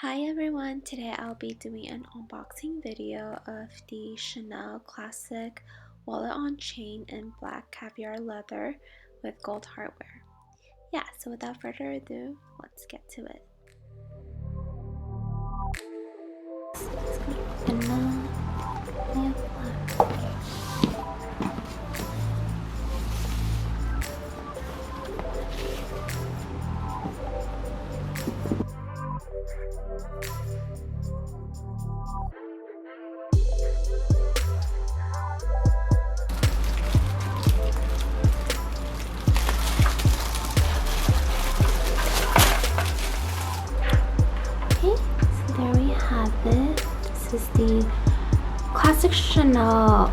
Hi everyone, today I'll be doing an unboxing video of the Chanel Classic wallet on chain in black caviar leather with gold hardware. Yeah, so without further ado, let's get to it. So it's gonna open now. We have black. Okay, so there we have it. This is the classic Chanel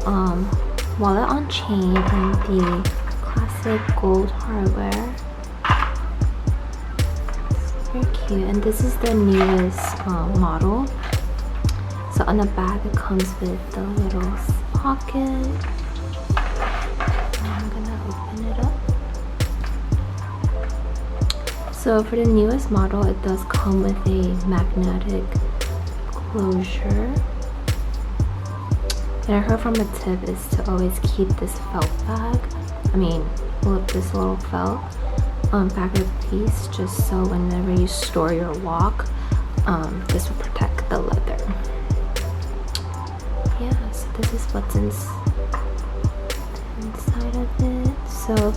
wallet on chain and the classic gold hardware. Very cute, and this is the newest model. So on the back it comes with the little pocket. I'm gonna open it up. So for the newest model, it does come with a magnetic closure. And I heard from a tip is to always keep this felt bag. This little felt bag or piece, just so whenever you store your WOC, this will protect the leather. Yeah, so this is what's inside of it. So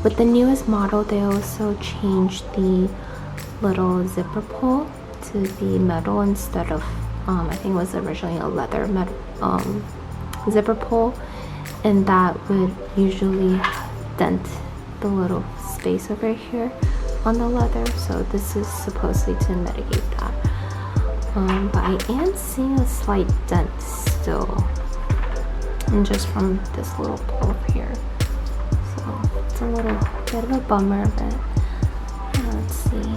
with the newest model, they also changed the little zipper pull to be metal instead of I think it was originally a leather metal zipper pull, and that would usually dent the little space over here on the leather, so this is supposedly to mitigate that. But I am seeing a slight dent still, and just from this little pull here, so it's a little bit of a bummer, but yeah, let's see.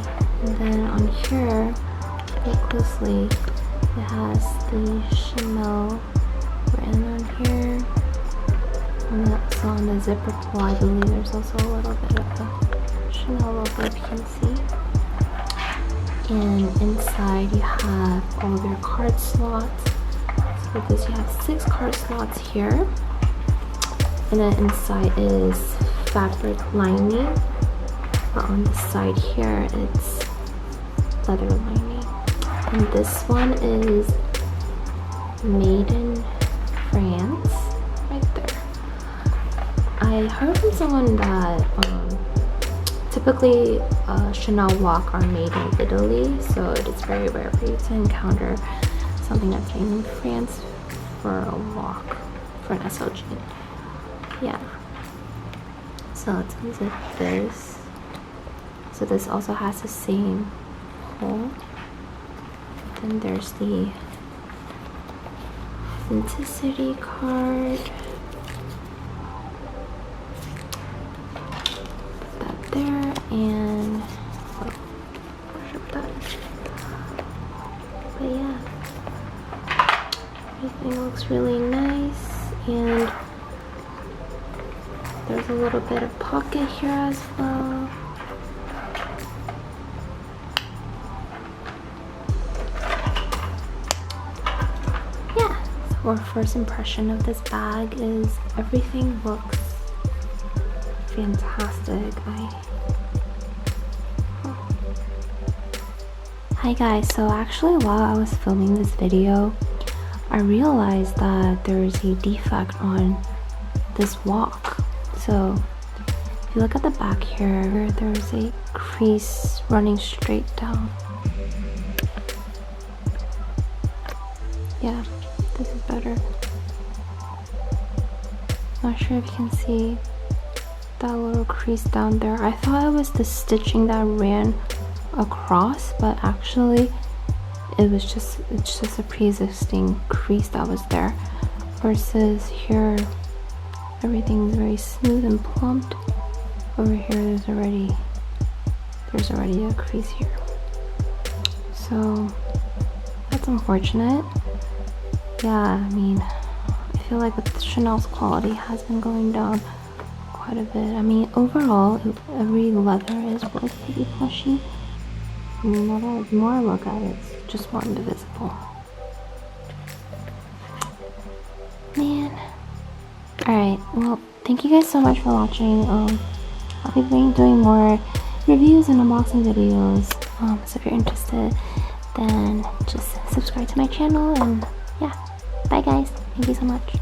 And then on here, look closely, it has the Chanel written on here. And also on the zipper pull, I believe there's also a little bit of a Chanel logo, if you can see. And inside you have all of your card slots. So with this you have 6 card slots here. And then inside is fabric lining. But on the side here it's leather lining. And this one is made in France, right there. I heard from someone that typically chanelWOC are made in Italy, so it is very rare for you to encounter something that's made in France for a WOC, for an SLG. Yeah. So let's unzip this. So this also has the same hole. Then there's the authenticity card. Put that there, and that. But yeah, everything looks really nice, and there's a little bit of pocket here as well. Our first impression of this bag is everything looks fantastic. Hi guys, so actually while I was filming this video, I realized that there's a defect on this WOC. So if you look at the back here, there's a crease running straight down. Yeah. This is better. Not sure if you can see that little crease down there. I thought it was the stitching that ran across, but actually it's just a pre-existing crease that was there. Versus here, everything's very smooth and plumped. Over here, there's already a crease here. So that's unfortunate. Yeah, I feel like with Chanel's quality has been going down quite a bit. Overall, every leather is relatively plushy. The more I look at it, it's just more invisible. Man. Alright, well, thank you guys so much for watching. I'll be doing more reviews and unboxing videos. So if you're interested, then just subscribe to my channel, and yeah. Bye guys. Thank you so much.